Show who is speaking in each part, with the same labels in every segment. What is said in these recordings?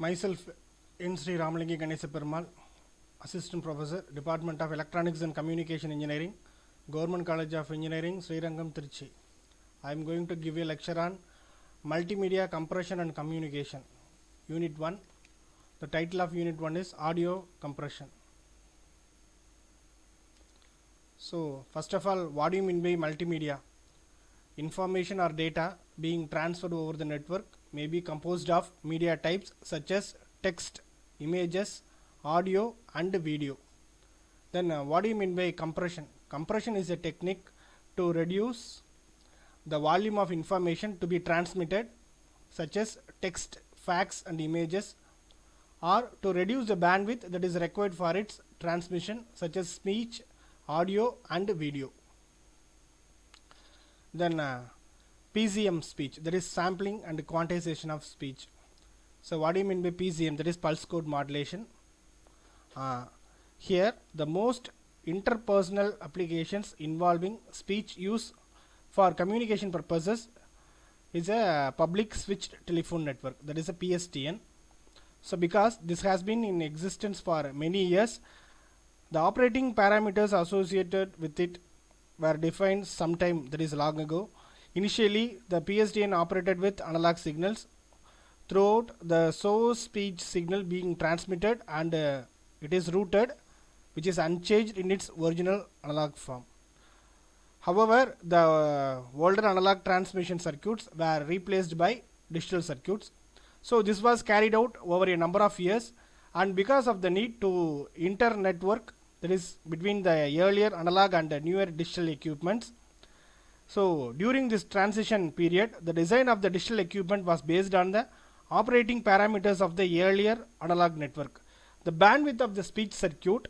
Speaker 1: Myself, N. Sri Ramalingi Ganesha Perumal, Assistant Professor, Department of Electronics and Communication Engineering, Government College of Engineering, Srirangam, Trichy. I am going to give a lecture on Multimedia Compression and Communication, Unit 1. The title of Unit 1 is Audio Compression. So, first of all, what do you mean by multimedia? Information or data being transferred over the network may be composed of media types such as text, images, audio and video. Then what do you mean by compression? Compression is a technique to reduce the volume of information to be transmitted such as text, facts and images, or to reduce the bandwidth that is required for its transmission such as speech, audio and video. Then PCM speech, that is sampling and quantization of speech. So what do you mean by PCM? That is pulse code modulation. Here the most interpersonal applications involving speech use for communication purposes is a public switched telephone network, that is a PSTN. So because this has been in existence for many years, the operating parameters associated with it were defined sometime, that is long ago. Initially, the PSTN operated with analog signals throughout the source speech signal being transmitted, and it is routed, which is unchanged in its original analog form. However, the older analog transmission circuits were replaced by digital circuits. So this was carried out over a number of years, and because of the need to inter-network, that is between the earlier analog and the newer digital equipments. So during this transition period, the design of the digital equipment was based on the operating parameters of the earlier analog network. The bandwidth of the speech circuit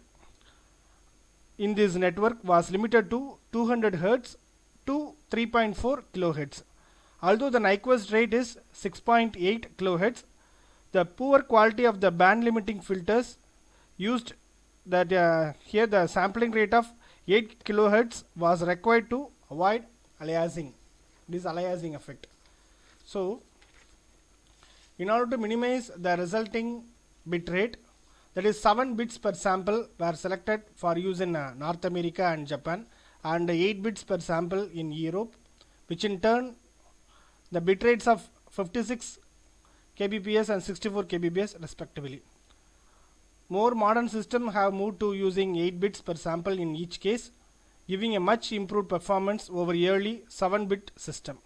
Speaker 1: in this network was limited to 200 Hz to 3.4 kHz. Although the Nyquist rate is 6.8 kHz, the poor quality of the band limiting filters used that here the sampling rate of 8 kHz was required to avoid aliasing, this aliasing effect. So in order to minimize the resulting bit rate, that is 7 bits per sample were selected for use in North America and Japan, and 8 bits per sample in Europe, which in turn the bit rates of 56 kbps and 64 kbps respectively. More modern systems have moved to using 8 bits per sample in each case, giving a much improved performance over early 7-bit system.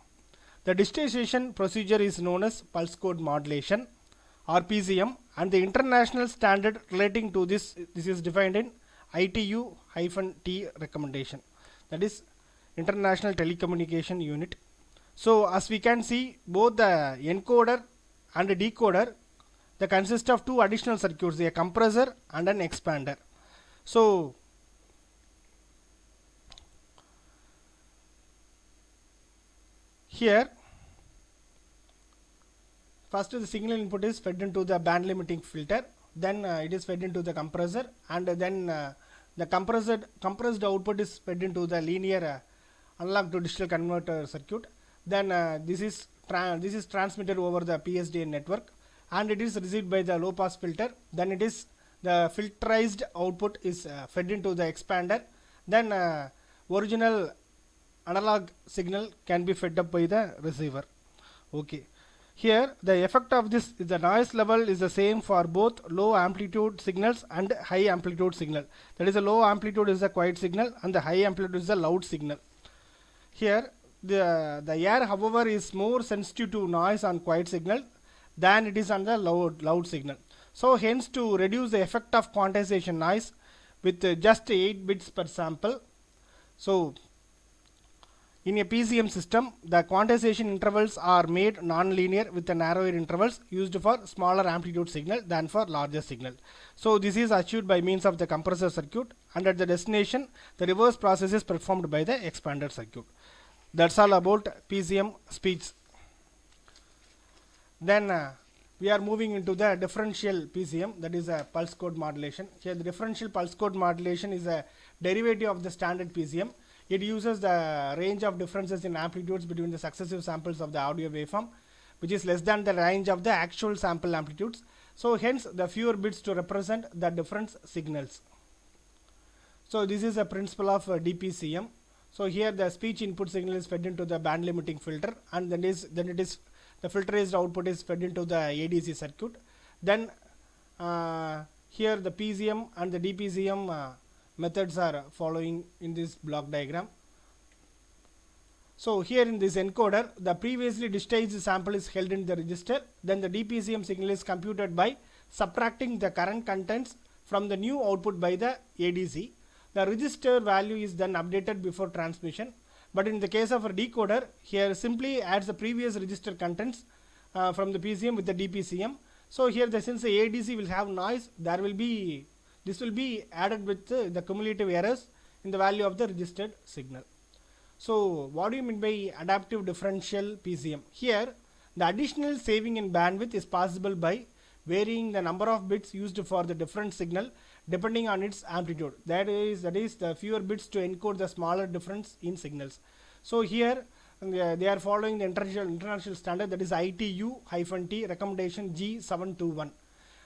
Speaker 1: The digitization procedure is known as pulse code modulation or PCM, and the international standard relating to this is defined in ITU-T recommendation, that is International Telecommunication Unit. So as we can see, both the encoder and the decoder, they consist of two additional circuits, a compressor and an expander. So here first the signal input is fed into the band limiting filter, then it is fed into the compressor, and then the compressed output is fed into the linear analog to digital converter circuit. Then this is transmitted over the PSTN network, and it is received by the low pass filter. Then it is the filterized output is fed into the expander. Then original analog signal can be fed up by the receiver. Okay. Here the effect of this is the noise level is the same for both low amplitude signals and high amplitude signal. That is, a low amplitude is a quiet signal and the high amplitude is a loud signal. Here the air, however, is more sensitive to noise on quiet signal than it is on the loud signal. So hence, to reduce the effect of quantization noise with just 8 bits per sample, so in a PCM system, the quantization intervals are made non-linear with the narrower intervals used for smaller amplitude signal than for larger signal. So this is achieved by means of the compressor circuit, and at the destination the reverse process is performed by the expander circuit. That's all about PCM speech. Then we are moving into the differential PCM, that is a pulse code modulation. Here the differential pulse code modulation is a derivative of the standard PCM. It uses the range of differences in amplitudes between the successive samples of the audio waveform, which is less than the range of the actual sample amplitudes. So hence the fewer bits to represent the different signals. So this is a principle of DPCM. So here the speech input signal is fed into the band limiting filter, and then it is the filterized output is fed into the ADC circuit. Then here the PCM and the DPCM methods are following in this block diagram. So here in this encoder, the previously digitized sample is held in the register. Then the DPCM signal is computed by subtracting the current contents from the new output by the ADC. The register value is then updated before transmission. But in the case of a decoder, here simply adds the previous register contents from the PCM with the DPCM. So here since the ADC will have noise, this will be added with the cumulative errors in the value of the registered signal. So what do you mean by adaptive differential PCM? Here the additional saving in bandwidth is possible by varying the number of bits used for the different signal depending on its amplitude. That is the fewer bits to encode the smaller difference in signals. So here they are following the international standard, that is ITU-T recommendation G721.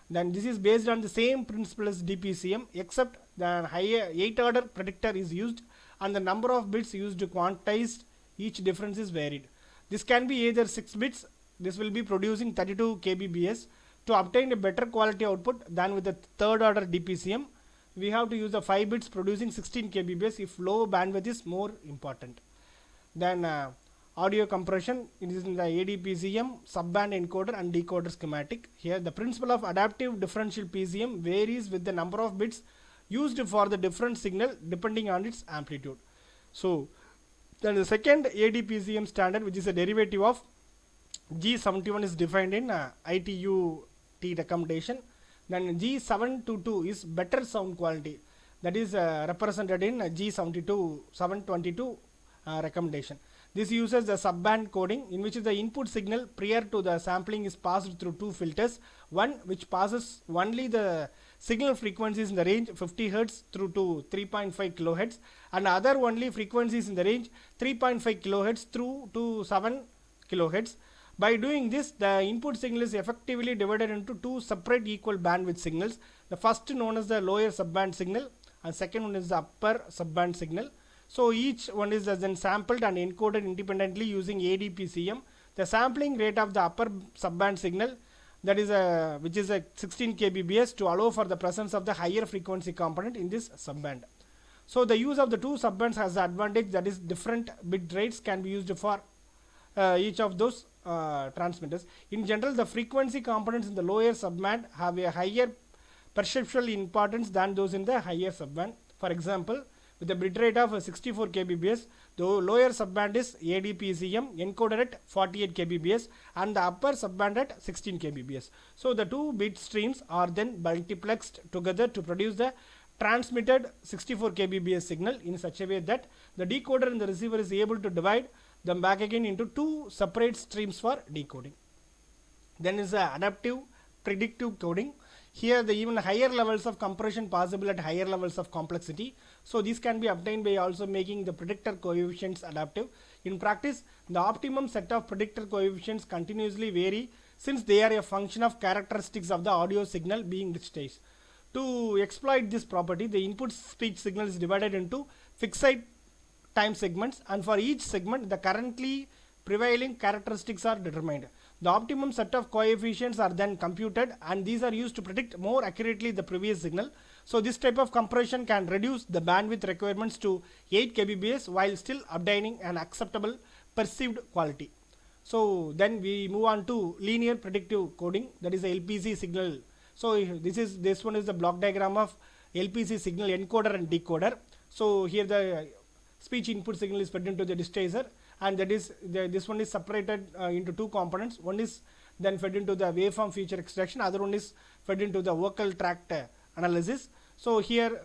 Speaker 1: Then this is based on the same principle as DPCM, except the higher 8 order predictor is used and the number of bits used to quantize each difference is varied. This can be either 6 bits, this will be producing 32 kbps. To obtain a better quality output than with the third order DPCM, we have to use the 5 bits producing 16 kbps if low bandwidth is more important. Then audio compression, it is in the ADPCM, subband encoder and decoder schematic. Here the principle of adaptive differential PCM varies with the number of bits used for the different signal depending on its amplitude. So then the second ADPCM standard, which is a derivative of G71, is defined in ITU-T recommendation. Then G722 is better sound quality, that is represented in G722 recommendation. This uses the subband coding, in which the input signal prior to the sampling is passed through two filters, one which passes only the signal frequencies in the range 50 Hz through to 3.5 kHz, and other only frequencies in the range 3.5 kHz through to 7 kHz. By doing this, the input signal is effectively divided into two separate equal bandwidth signals. The first known as the lower subband signal and second one is the upper subband signal. So each one is then sampled and encoded independently using ADPCM. The sampling rate of the upper subband signal, that is which is a 16 kbps, to allow for the presence of the higher frequency component in this subband. So the use of the two subbands has the advantage, that is different bit rates can be used for each of those transmitters. In general, the frequency components in the lower subband have a higher perceptual importance than those in the higher subband. For example, with a bit rate of 64 kbps, the lower subband is ADPCM encoded at 48 kbps and the upper subband at 16 kbps. So the two bit streams are then multiplexed together to produce the transmitted 64 kbps signal in such a way that the decoder and the receiver is able to divide them back again into two separate streams for decoding. Then is the adaptive predictive coding. Here the even higher levels of compression possible at higher levels of complexity. So this can be obtained by also making the predictor coefficients adaptive. In practice, the optimum set of predictor coefficients continuously vary since they are a function of characteristics of the audio signal being digitized. To exploit this property, the input speech signal is divided into fixed time segments, and for each segment the currently prevailing characteristics are determined. The optimum set of coefficients are then computed and these are used to predict more accurately the previous signal. So this type of compression can reduce the bandwidth requirements to 8 kbps while still obtaining an acceptable perceived quality. So then we move on to linear predictive coding, that is the LPC signal. So this one is the block diagram of LPC signal encoder and decoder. So here the speech input signal is fed into the digitizer, and that is this one is separated into two components. One is then fed into the waveform feature extraction, other one is fed into the vocal tract analysis. So here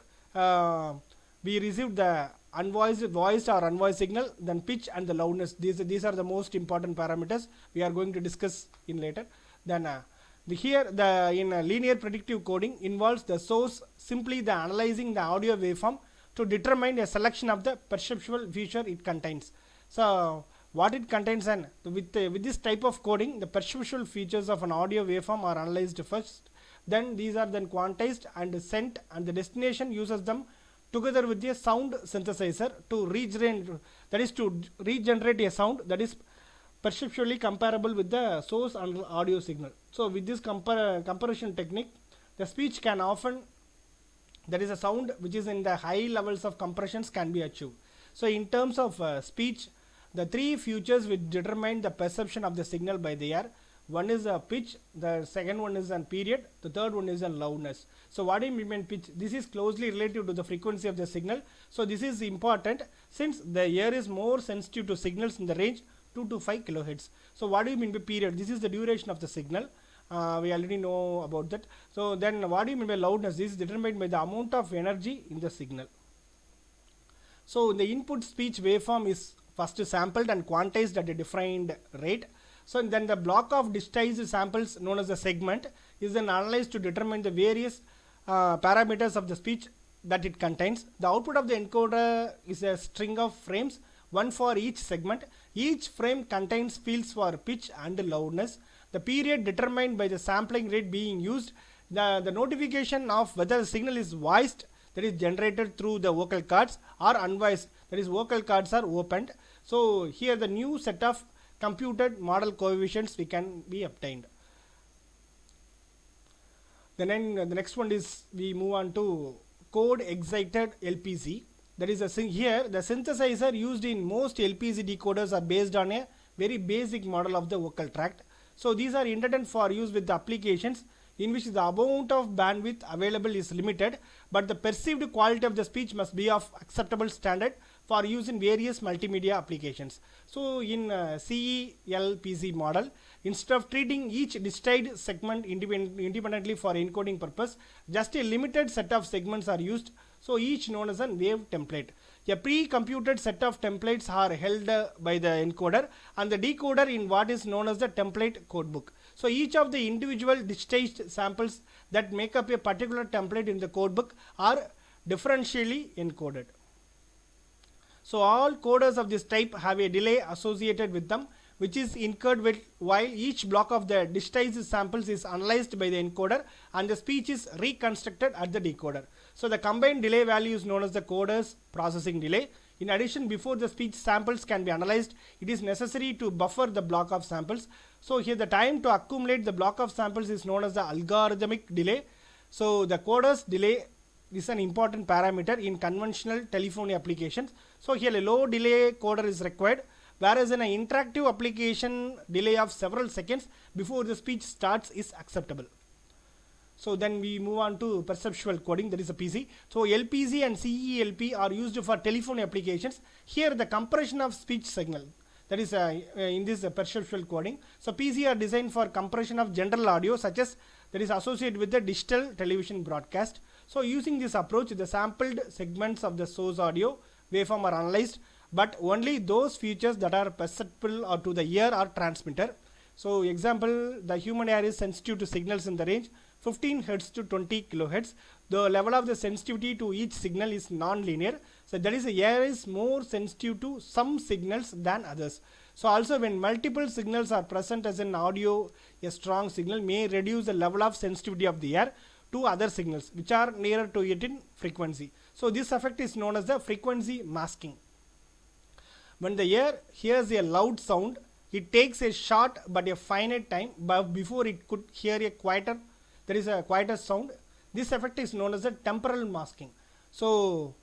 Speaker 1: we received the voiced or unvoiced signal, then pitch and the loudness. These are the most important parameters we are going to discuss in later. Then in linear predictive coding involves the source simply the analyzing the audio waveform to determine a selection of the perceptual feature it contains. So what it contains, and with this type of coding, the perceptual features of an audio waveform are analyzed first, Then these are then quantized and sent, and the destination uses them together with a sound synthesizer to regenerate a sound that is perceptually comparable with the source and audio signal. So with this comparison technique, the speech can often, that is a sound which is in the high levels of compressions, can be achieved. So in terms of speech, the three features which determine the perception of the signal by the ear: one is a pitch, the second one is a period, the third one is a loudness. So what do you mean by pitch? This is closely related to the frequency of the signal. So this is important since the ear is more sensitive to signals in the range 2 to 5 kilohertz. So what do you mean by period? This is the duration of the signal. We already know about that. So then what do you mean by loudness? This is determined by the amount of energy in the signal. So the input speech waveform is first sampled and quantized at a defined rate. So then the block of digitized samples known as the segment is then analyzed to determine the various parameters of the speech that it contains. The output of the encoder is a string of frames, one for each segment. Each frame contains fields for pitch and loudness. The period determined by the sampling rate being used. The notification of whether the signal is voiced, that is generated through the vocal cords, or unvoiced, that is vocal cords are opened. So here the new set of computed model coefficients can be obtained. Then the next one is, we move on to code excited LPZ. That is here the synthesizer used in most LPZ decoders are based on a very basic model of the vocal tract. So these are intended for use with the applications in which the amount of bandwidth available is limited, but the perceived quality of the speech must be of acceptable standard for use in various multimedia applications. So in CELPZ model, instead of treating each digitized segment independently for encoding purpose, just a limited set of segments are used, so each known as a wave template. A pre-computed set of templates are held by the encoder and the decoder in what is known as the template codebook. So each of the individual digitized samples that make up a particular template in the codebook are differentially encoded. So all coders of this type have a delay associated with them, which is incurred while each block of the digitized samples is analyzed by the encoder and the speech is reconstructed at the decoder. So the combined delay value is known as the coder's processing delay. In addition, before the speech samples can be analyzed, it is necessary to buffer the block of samples. So here the time to accumulate the block of samples is known as the algorithmic delay. So the coder's delay is an important parameter in conventional telephony applications. So here a low delay coder is required, whereas in an interactive application, delay of several seconds before the speech starts is acceptable. So then we move on to perceptual coding, that is a PC. So LPZ and CELP are used for telephone applications. Here the compression of speech signal, that is in this perceptual coding. So PC are designed for compression of general audio such as that is associated with the digital television broadcast. So using this approach, the sampled segments of the source audio waveform are analyzed, but only those features that are perceptible or to the ear are transmitted. So example, the human ear is sensitive to signals in the range 15 Hz to 20 kHz. The level of the sensitivity to each signal is non-linear. So that is, the ear is more sensitive to some signals than others. So also when multiple signals are present as an audio, a strong signal may reduce the level of sensitivity of the ear to other signals which are nearer to it in frequency. So this effect is known as the frequency masking. When the ear hears a loud sound, it takes a short but a finite time before it could hear a quieter, there is a quieter sound. This effect is known as the temporal masking. So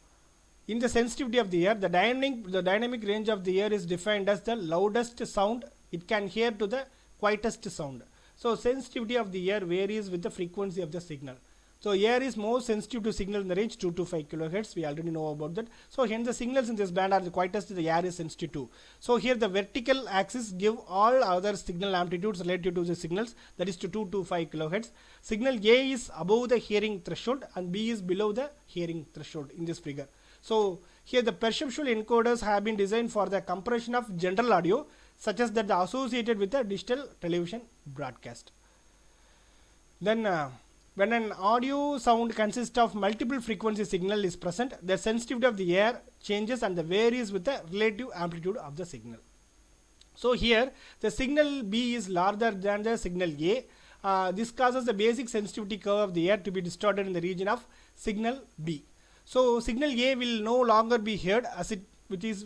Speaker 1: in the sensitivity of the ear, the dynamic range of the ear is defined as the loudest sound it can hear to the quietest sound. So sensitivity of the ear varies with the frequency of the signal. So ear is more sensitive to signal in the range 2 to 5 kHz. We already know about that. So hence the signals in this band are the quietest, the ear is sensitive to. So here the vertical axis give all other signal amplitudes related to the signals, that is to 2 to 5 kHz. Signal A is above the hearing threshold and B is below the hearing threshold in this figure. So here the perceptual encoders have been designed for the compression of general audio such as that associated with the digital television broadcast. Then when an audio sound consists of multiple frequency signal is present, the sensitivity of the ear changes and varies with the relative amplitude of the signal. So here the signal B is larger than the signal A this causes the basic sensitivity curve of the air to be distorted in the region of signal B. So signal A will no longer be heard as it is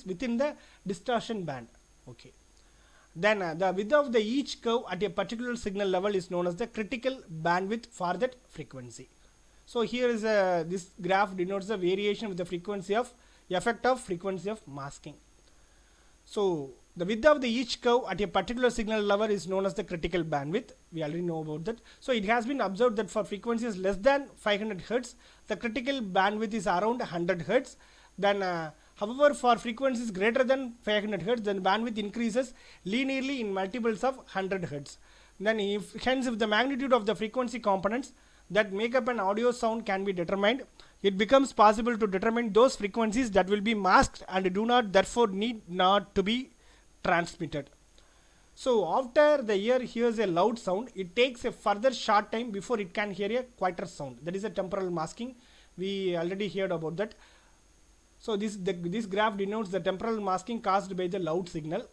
Speaker 1: within the distortion band. Okay. Then the width of the each curve at a particular signal level is known as the critical bandwidth for that frequency. So here is this graph denotes the variation with the frequency of effect of frequency of masking. So the width of the each curve at a particular signal level is known as the critical bandwidth. We already know about that. So it has been observed that for frequencies less than 500 Hz, the critical bandwidth is around 100 Hz. Then however, for frequencies greater than 500 Hz, then bandwidth increases linearly in multiples of 100 Hz. Then if the magnitude of the frequency components that make up an audio sound can be determined, it becomes possible to determine those frequencies that will be masked and do not therefore need not to be transmitted. So after the ear hears a loud sound, it takes a further short time before it can hear a quieter sound. That is a temporal masking. We already heard about that. So this graph denotes the temporal masking caused by the loud signal.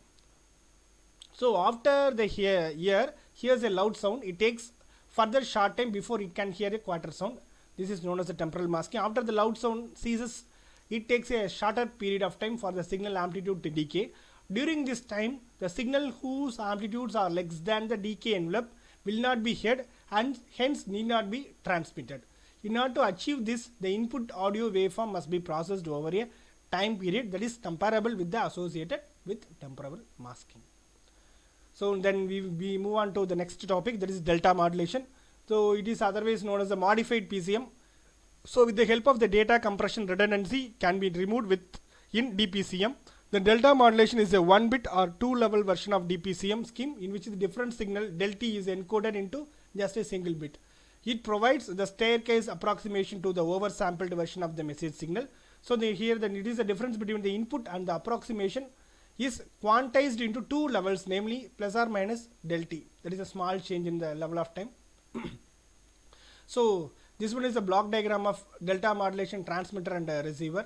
Speaker 1: So after the ear hears a loud sound, it takes further short time before it can hear a quieter sound. This is known as the temporal masking. After the loud sound ceases, it takes a shorter period of time for the signal amplitude to decay. During this time, the signal whose amplitudes are less than the decay envelope will not be heard and hence need not be transmitted. In order to achieve this, the input audio waveform must be processed over a time period that is comparable with the associated with temporal masking. So then we move on to the next topic, that is delta modulation. So it is otherwise known as the modified PCM. So with the help of the data compression redundancy can be removed in DPCM. The delta modulation is a 1-bit or 2-level version of DPCM scheme in which the different signal del T is encoded into just a single bit. It provides the staircase approximation to the oversampled version of the message signal. So here then it is the difference between the input and the approximation is quantized into 2 levels, namely plus or minus del T. That is a small change in the level of time. So this one is a block diagram of delta modulation transmitter and receiver.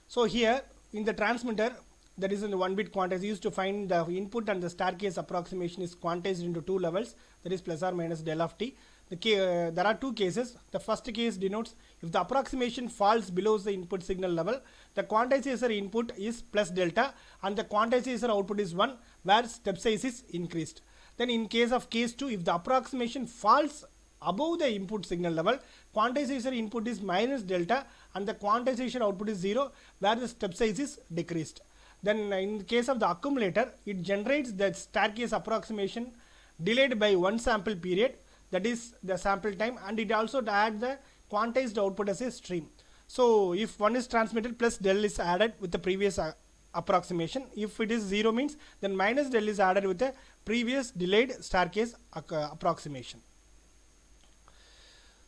Speaker 1: So here in the transmitter, that is in the 1-bit quantizer used to find the input, and the staircase approximation is quantized into 2 levels, that is plus or minus del of T. There are 2 cases. The first case denotes if the approximation falls below the input signal level, the quantizer input is plus delta and the quantizer output is 1, where step size is increased. Then in case of case 2, if the approximation falls above the input signal level, quantizer input is minus delta and the quantization output is 0, where the step size is decreased. Then in the case of the accumulator, it generates the staircase approximation delayed by 1 sample period, that is the sample time, and it also adds the quantized output as a stream. So if 1 is transmitted, plus del is added with the previous approximation. If it is 0 means, then minus del is added with the previous delayed staircase approximation.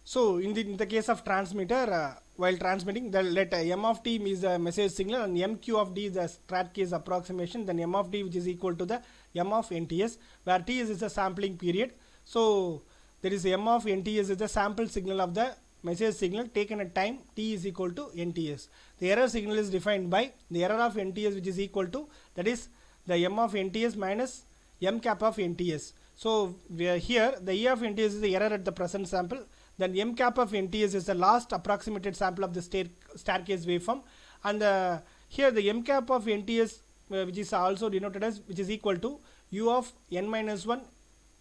Speaker 1: So in the case of transmitter, while transmitting, let m of t is the message signal and mq of d is the staircase approximation, then m of d which is equal to the m of nts, where t is the sampling period. So there is m of nts is the sample signal of the message signal taken at time t is equal to nts. The error signal is defined by the error of nts, which is equal to, that is the m of nts minus m cap of nts. So here the e of nts is the error at the present sample, then m cap of nts is the last approximated sample of the staircase waveform, and here the m cap of nts which is also denoted as, which is equal to u of n minus 1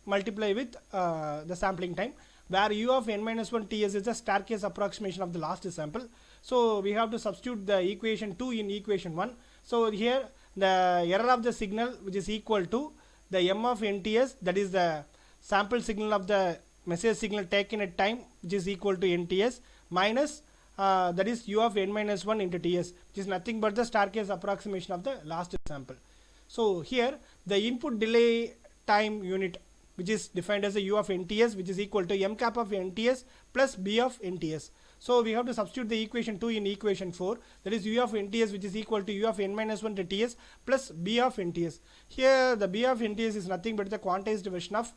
Speaker 1: multiply with the sampling time, where u of n minus 1 ts is the staircase approximation of the last sample. So we have to substitute the equation 2 in equation 1. So here the error of the signal, which is equal to the m of nts, that is the sample signal of the message signal taken at time, which is equal to nts, minus that is u of n minus 1 into ts, which is nothing but the staircase approximation of the last sample. So here the input delay time unit, which is defined as a u of nts, which is equal to m cap of nts plus b of nts. So we have to substitute the equation 2 in equation 4, that is u of nts, which is equal to u of n minus 1 to ts plus b of nts. Here the b of nts is nothing but the quantized version of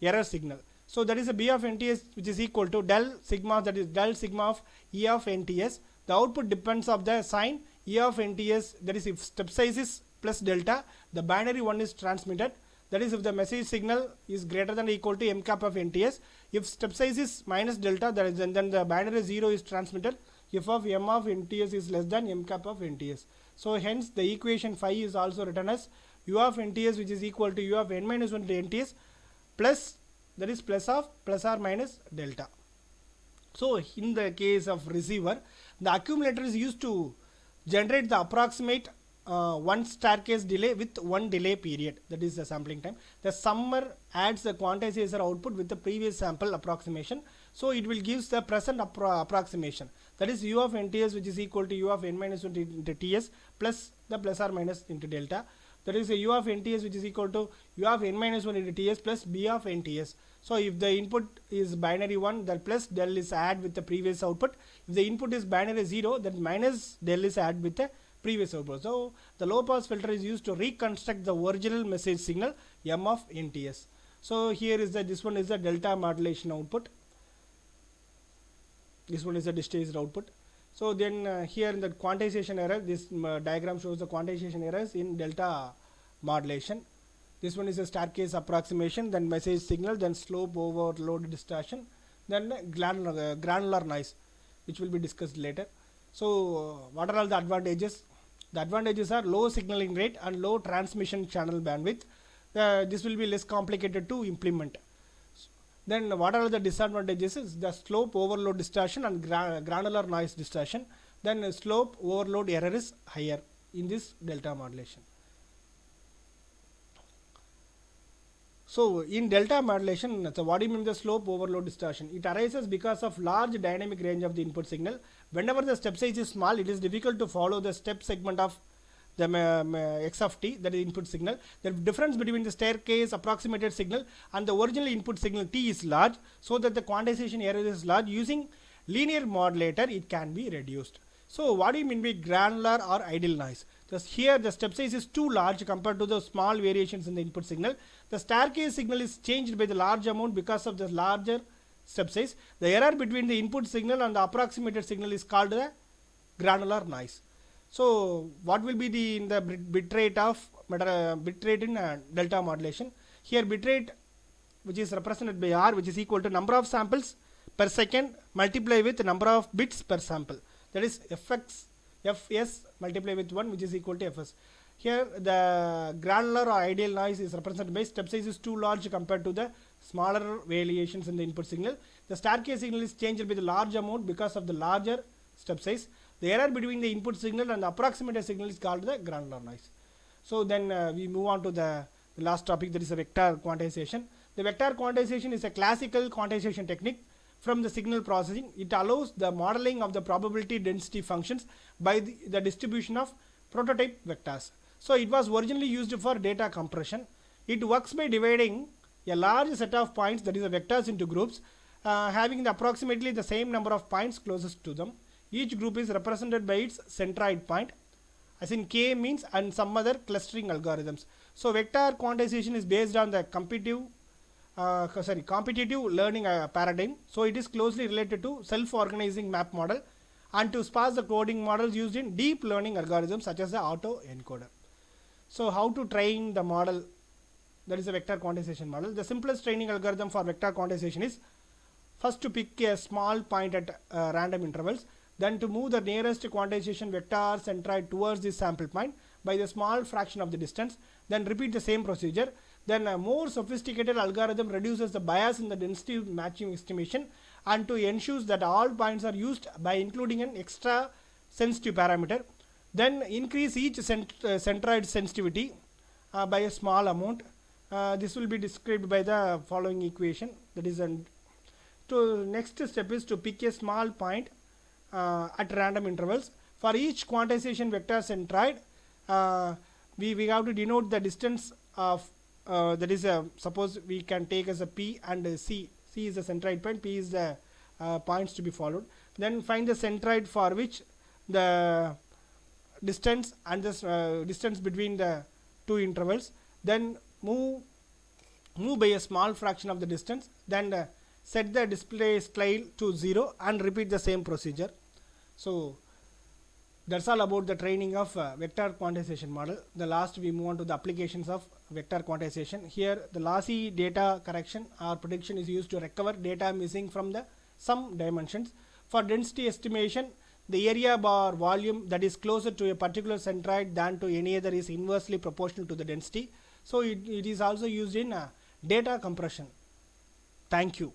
Speaker 1: error signal. So that is a b of nts, which is equal to del sigma, that is del sigma of e of nts. The output depends of the sign e of nts, that is if step size is plus delta, the binary 1 is transmitted. that is if the message signal is greater than or equal to m cap of NTS. If step size is minus delta, that is then the binary 0 is transmitted if of m of NTS is less than m cap of NTS. So hence the equation 5 is also written as u of NTS which is equal to u of n minus 1 to NTS plus, that is plus of plus or minus delta. So in the case of receiver, the accumulator is used to generate the approximate one staircase delay with one delay period, that is the sampling time. The summer adds the quantizer output with the previous sample approximation, so it will gives the present approximation, that is u of NTS which is equal to u of n minus 1 into TS plus the plus or minus into delta, that is a u of NTS which is equal to u of n minus 1 into TS plus b of NTS. So if the input is binary 1, that plus del is add with the previous output. If the input is binary 0, then minus del is add with the previous output. So the low pass filter is used to reconstruct the original message signal m of NTS. So here is the, this one is the delta modulation output, this one is the distaged output. So then here in the quantization error, this diagram shows the quantization errors in delta modulation. This one is a staircase approximation, then message signal, then slope overload distortion, then granular noise, which will be discussed later. So what are all the advantages? The advantages are low signaling rate and low transmission channel bandwidth. This will be less complicated to implement. Then what are the disadvantages is the slope overload distortion and granular noise distortion. Then slope overload error is higher in this delta modulation. So in delta modulation, so what do you mean the slope overload distortion? It arises because of large dynamic range of the input signal. Whenever the step size is small, it is difficult to follow the step segment of the x of t, that is input signal. The difference between the staircase approximated signal and the original input signal t is large, so that the quantization error is large. Using linear modulator, it can be reduced. So what do you mean by granular or idle noise? Just here the step size is too large compared to the small variations in the input signal. The staircase signal is changed by the large amount because of the larger step size. The error between the input signal and the approximated signal is called the granular noise. So what will be the in the bitrate of bitrate in delta modulation? Here bitrate, which is represented by R, which is equal to number of samples per second multiply with number of bits per sample, that is fs multiply with 1, which is equal to fs. Here the granular or ideal noise is represented by step size is too large compared to the smaller variations in the input signal. The staircase signal is changed by the large amount because of the larger step size. The error between the input signal and the approximated signal is called the granular noise. So then we move on to the last topic, that is a vector quantization. The vector quantization is a classical quantization technique from the signal processing. It allows the modeling of the probability density functions by the distribution of prototype vectors. So it was originally used for data compression. It works by dividing a large set of points, that is the vectors, into groups having approximately the same number of points closest to them. Each group is represented by its centroid point, as in K means, and some other clustering algorithms. So vector quantization is based on the competitive learning paradigm. So it is closely related to self-organizing map model and to sparse the coding models used in deep learning algorithms such as the autoencoder. So how to train the model, that is a vector quantization model? The simplest training algorithm for vector quantization is first to pick a small point at random intervals, then to move the nearest quantization vector centroid towards the sample point by the small fraction of the distance, then repeat the same procedure. Then a more sophisticated algorithm reduces the bias in the density matching estimation and to ensures that all points are used by including an extra sensitive parameter. Then increase each centroid sensitivity by a small amount. This will be described by the following equation. That is, next step is to pick a small point at random intervals. For each quantization vector centroid, we have to denote the distance of that is suppose we can take as a P and C. C is the centroid point, P is the points to be followed. Then find the centroid for which the distance and the distance between the two intervals. Then move by a small fraction of the distance. Then set the display style to 0 and repeat the same procedure. So That's all about the training of vector quantization model. The last we move on to the applications of vector quantization. Here the lossy data correction or prediction is used to recover data missing from the some dimensions. For density estimation, the area bar volume that is closer to a particular centroid than to any other is inversely proportional to the density. So it is also used in data compression. Thank you.